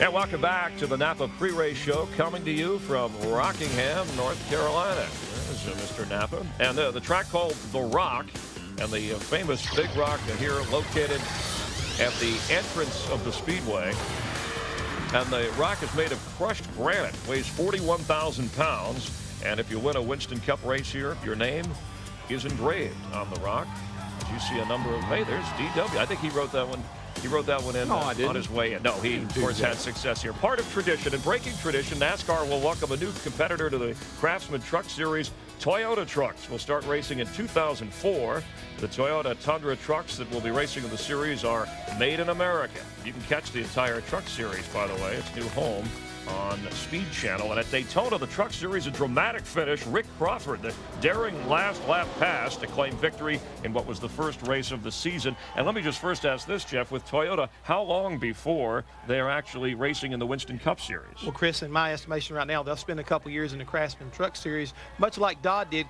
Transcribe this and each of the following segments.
And welcome back to the Napa Pre-Race Show, coming to you from Rockingham, North Carolina. There's Mr. Napa. And the track called The Rock, and the famous Big Rock here located at the entrance of the Speedway. And the rock is made of crushed granite, weighs 41,000 pounds. And if you win a Winston Cup race here, your name is engraved on the rock. As you see a number of, hey, there's DW. I think he wrote that one. He wrote that one in on his way in. No, he, of course, had success here. Part of tradition, and breaking tradition, NASCAR will welcome a new competitor to the Craftsman Truck Series. Toyota trucks will start racing in 2004. The Toyota Tundra trucks that will be racing in the series are made in America. You can catch the entire truck series, by the way. Its new home on Speed Channel. And at Daytona, the truck series, a dramatic finish. Rick Crawford, the daring last lap pass to claim victory in what was the first race of the season. And let me just first ask this, Jeff, with Toyota, how long before they're actually racing in the Winston Cup Series? Well, Chris, in my estimation right now, they'll spend a couple years in the Craftsman Truck Series, much like Dodge did,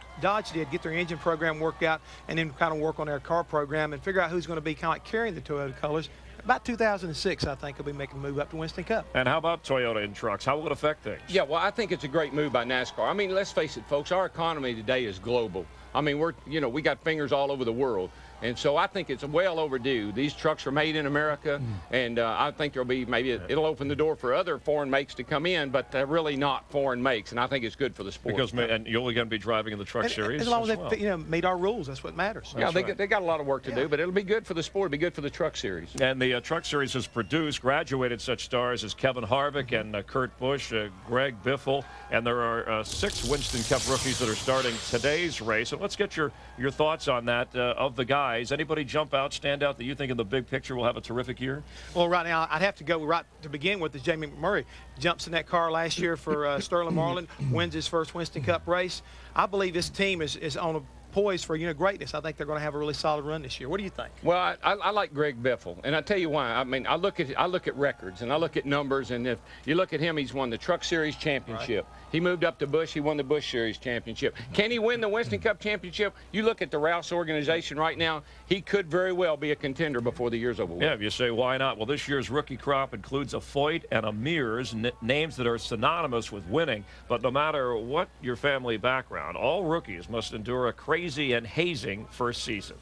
get their engine program worked out and then kind of work on their car program and figure out who's going to be kind of like carrying the Toyota colors. About 2006, I think, will be making a move up to Winston Cup. And how about Toyota in trucks? How will it affect things? Yeah, well, I think it's a great move by NASCAR. I mean, let's face it, folks, our economy today is global. I mean, we got fingers all over the world. And so I think it's well overdue. These trucks are made in America, and I think there'll be it'll open the door for other foreign makes to come in, but they're really not foreign makes, and I think it's good for the sport. Because and you're only going to be driving in the truck series as long as they meet our rules, that's what matters. Yeah, they got a lot of work to do, but it'll be good for the sport. It'll be good for the truck series. And the truck series has produced, graduated such stars as Kevin Harvick and Kurt Busch, Greg Biffle, and there are 6 Winston Cup rookies that are starting today's race. And let's get your thoughts on that of the guys. Anybody jump out, stand out that you think in the big picture will have a terrific year? Well, right now, I'd have to go right to begin with is Jamie McMurray. Jumps in that car last year for Sterling Marlin, wins his first Winston Cup race. I believe this team is on a poised for greatness. I think they're going to have a really solid run this year. What do you think? Well, I like Greg Biffle, and I tell you why. I mean, I look at records and I look at numbers, and if you look at him, he's won the Truck Series championship. Right. He moved up to Busch. He won the Busch Series championship. Can he win the Winston Cup championship? You look at the Rouse organization right now. He could very well be a contender before the year's over with. Yeah, if you say why not? Well, this year's rookie crop includes a Foyt and a Mears, names that are synonymous with winning. But no matter what your family background, all rookies must endure a crazy and hazing first season.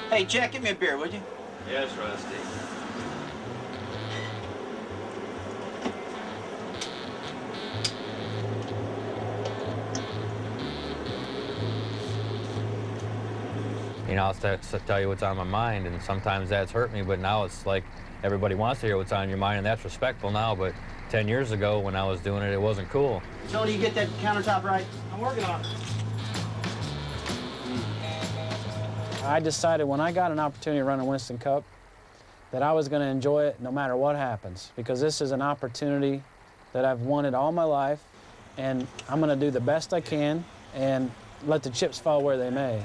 Hey, Jack, give me a beer, would you? Yes, Rusty. You know, I'll tell you what's on my mind, and sometimes that's hurt me, but now it's like everybody wants to hear what's on your mind, and that's respectful now, but 10 years ago when I was doing it, it wasn't cool. Tony, you get that countertop right? I'm working on it. I decided when I got an opportunity to run a Winston Cup that I was going to enjoy it no matter what happens, because this is an opportunity that I've wanted all my life, and I'm going to do the best I can and let the chips fall where they may.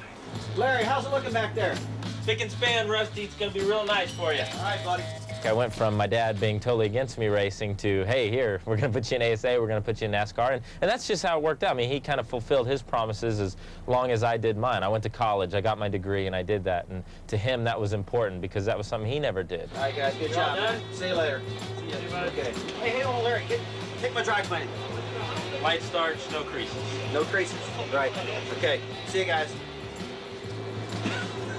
Larry, how's it looking back there? Spick and span, Rusty. It's going to be real nice for you. All right, buddy. I went from my dad being totally against me racing to, hey, here, we're going to put you in ASA, we're going to put you in NASCAR. And that's just how it worked out. I mean, he kind of fulfilled his promises as long as I did mine. I went to college, I got my degree, and I did that. And to him, that was important because that was something he never did. All right, guys, good job. Done? See you later. See you, okay. Hey, hold on, Larry. Take my drive plane. Light starts, no creases. No creases. Right. Okay. See you guys.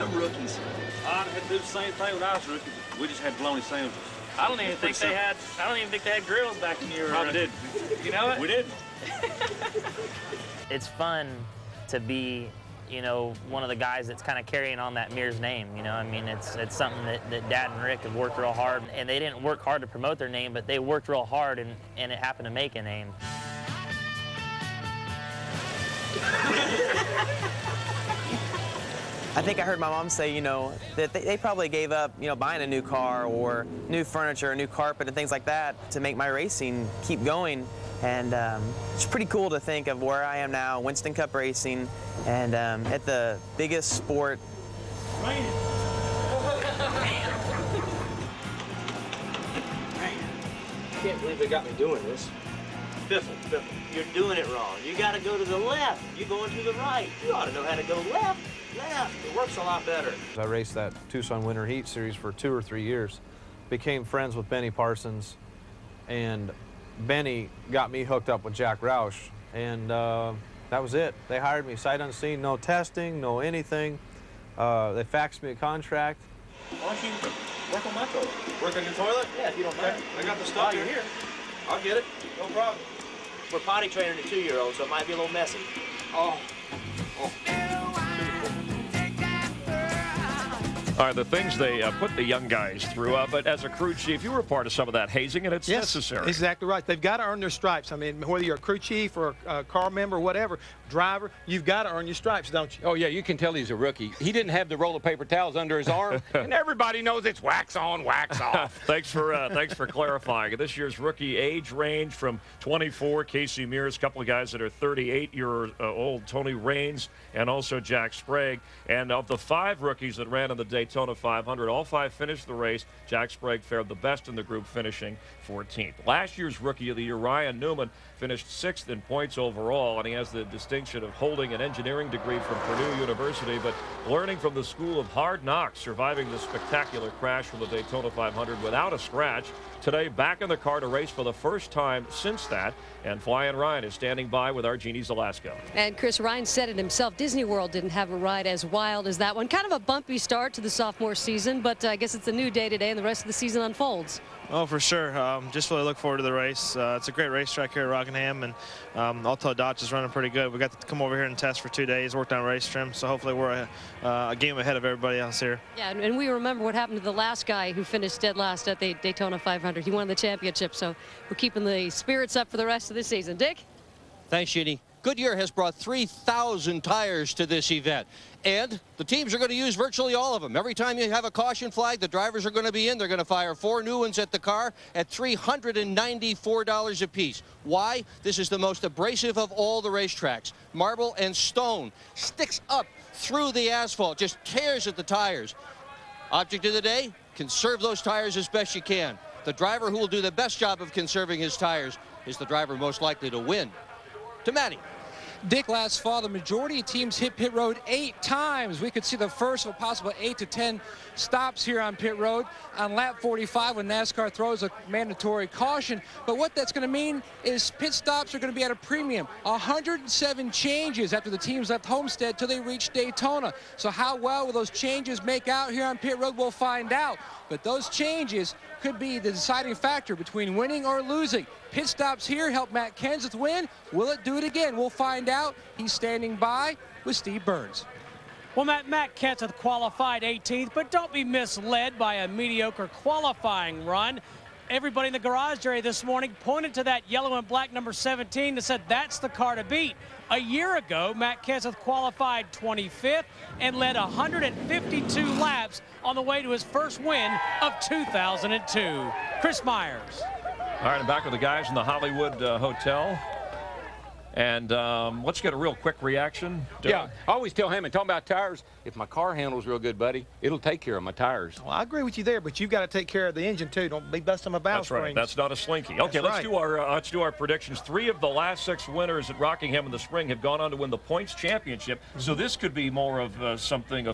I'm rookies. I had to do the same thing when I was rookie. We just had bologna sandwiches. I don't even think they had grills back in your. Probably did. You know what? We didn't. It's fun to be, you know, one of the guys that's kind of carrying on that Mears name. You know, I mean, it's something that Dad and Rick have worked real hard, and they didn't work hard to promote their name, but they worked real hard, and it happened to make a name. I think I heard my mom say, you know, that they probably gave up, you know, buying a new car or new furniture, new carpet and things like that to make my racing keep going. And it's pretty cool to think of where I am now, Winston Cup racing, and at the biggest sport. I can't believe they got me doing this. Biffle, you're doing it wrong. You got to go to the left. You're going to the right. You ought to know how to go left. Left. It works a lot better. I raced that Tucson Winter Heat Series for 2 or 3 years. became friends with Benny Parsons, and Benny got me hooked up with Jack Roush, and that was it. They hired me sight unseen, no testing, no anything. They faxed me a contract. Why don't you work on my toilet? Work on your toilet? Yeah, if you don't mind. I got the stuff here. I'll get it. No problem. We're potty training a 2-year-old, so it might be a little messy. Oh. All right, the things they put the young guys through, but as a crew chief, you were part of some of that hazing, and it's necessary. Exactly right. They've got to earn their stripes. I mean, whether you're a crew chief or a car member or whatever, driver, you've got to earn your stripes, don't you? Oh, yeah, you can tell he's a rookie. He didn't have the roll of paper towels under his arm, and everybody knows it's wax on, wax off. Thanks for clarifying. This year's rookie age range from 24, Casey Mears, a couple of guys that are 38-year-old, Tony Raines, and also Jack Sprague. And of the 5 rookies that ran in the Daytona 500, all 5 finished the race. Jack Sprague fared the best in the group, finishing 14th. Last year's Rookie of the Year, Ryan Newman, finished 6th in points overall, and he has the distinction of holding an engineering degree from Purdue University, but learning from the school of hard knocks, surviving the spectacular crash from the Daytona 500 without a scratch. Today, back in the car to race for the first time since that, and Flying Ryan is standing by with our Jeannie Zalasko. And Chris, Ryan said it himself, Disney World didn't have a ride as wild as that one. Kind of a bumpy start to the sophomore season, but I guess it's a new day today and the rest of the season unfolds. Oh, for sure. Just really look forward to the race. It's a great racetrack here at Rockingham, and Alto Dodge is running pretty good. We got to come over here and test for 2 days, worked on race trim, so hopefully we're a game ahead of everybody else here. Yeah, and we remember what happened to the last guy who finished dead last at the Daytona 500. He won the championship, so we're keeping the spirits up for the rest of the season. Dick? Thanks, Jeannie. Goodyear has brought 3,000 tires to this event, and the teams are going to use virtually all of them. Every time you have a caution flag, the drivers are going to be in. They're going to fire 4 new ones at the car at $394 a piece. Why? This is the most abrasive of all the racetracks. Marble and stone sticks up through the asphalt, just tears at the tires. Object of the day, conserve those tires as best you can. The driver who will do the best job of conserving his tires is the driver most likely to win. To Matty. Dick, last fall, the majority of teams hit pit road 8 times. We could see the first of a possible 8 to 10 stops here on pit road on lap 45 when NASCAR throws a mandatory caution. But what that's going to mean is pit stops are going to be at a premium. 107 changes after the teams left Homestead till they reach Daytona. So how well will those changes make out here on pit road? We'll find out. But those changes could be the deciding factor between winning or losing. Pit stops here help Matt Kenseth win. Will it do it again? We'll find out. He's standing by with Steve Burns. Well, Matt Kenseth qualified 18th, but don't be misled by a mediocre qualifying run. Everybody in the garage area this morning pointed to that yellow and black number 17 and said that's the car to beat. A year ago, Matt Kenseth qualified 25th and led 152 laps on the way to his first win of 2002. Chris Myers. All right, I'm back with the guys in the Hollywood Hotel. And let's get a real quick reaction. Yeah, I always tell him, and talking about tires, if my car handles real good, buddy, it'll take care of my tires. Well, I agree with you there, but you've got to take care of the engine too. Don't be busting my valve springs. That's right. That's not a slinky. Okay, let's do our predictions. 3 of the last 6 winners at Rockingham in the spring have gone on to win the points championship. So this could be more of a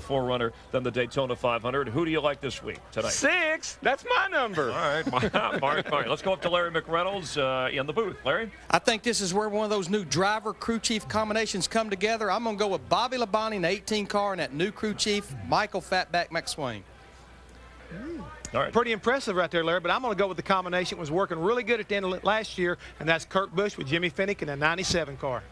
forerunner than the Daytona 500. Who do you like this week tonight? 6. That's my number. All right, Mark. Let's go up to Larry McReynolds in the booth. Larry? I think this is where one of those new driver crew chief combinations come together. I'm going to go with Bobby Labonte in the 18 car and that new crew chief, Michael Fatback McSwain. All right. Pretty impressive right there, Larry, but I'm going to go with the combination. It was working really good at the end of last year, and that's Kurt Busch with Jimmy Finnick in a 97 car.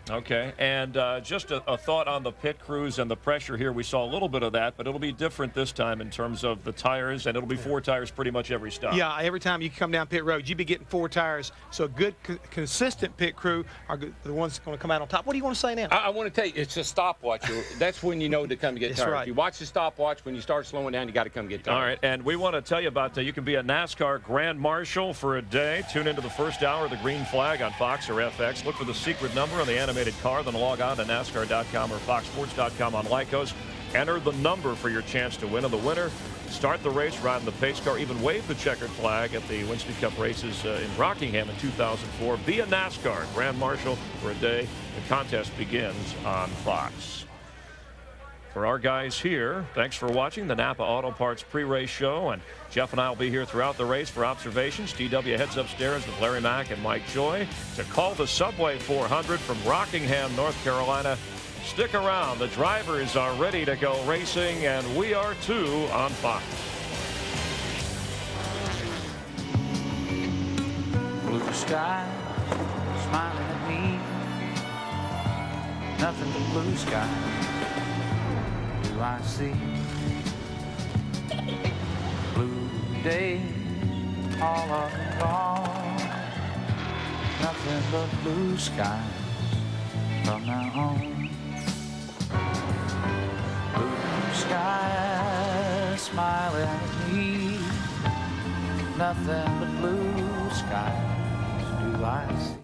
Okay, and just a thought on the pit crews and the pressure here. We saw a little bit of that, but it'll be different this time in terms of the tires, and it'll be 4 tires pretty much every stop. Yeah, every time you come down pit road, you'll be getting 4 tires. So a good, consistent pit crew are the ones going to come out on top. What do you want to say now? I want to tell you, it's a stopwatch. That's when you know to come get tires. Right. If you watch the stopwatch, when you start slowing down, you got to come get tires. All right, and we want to tell you about you can be a NASCAR Grand Marshal for a day. Tune into the first hour of the Green Flag on Fox or FX. Look for the secret number on the animated car, then log on to NASCAR.com or FoxSports.com on Lycos. Enter the number for your chance to win. And the winner, start the race riding the pace car, even wave the checkered flag at the Winston Cup races in Rockingham in 2004. Be a NASCAR Grand Marshal for a day. The contest begins on Fox. For our guys here, thanks for watching the Napa Auto Parts pre-race show, and Jeff and I will be here throughout the race for observations. TW heads upstairs with Larry Mack and Mike Joy to call the Subway 400 from Rockingham, North Carolina. Stick around. The drivers are ready to go racing, and we are too on Fox. Blue sky smiling at me, nothing but blue skies do I see. Blue days all up and gone, nothing but blue skies from now on. Blue skies smiling at me, nothing but blue skies do I see.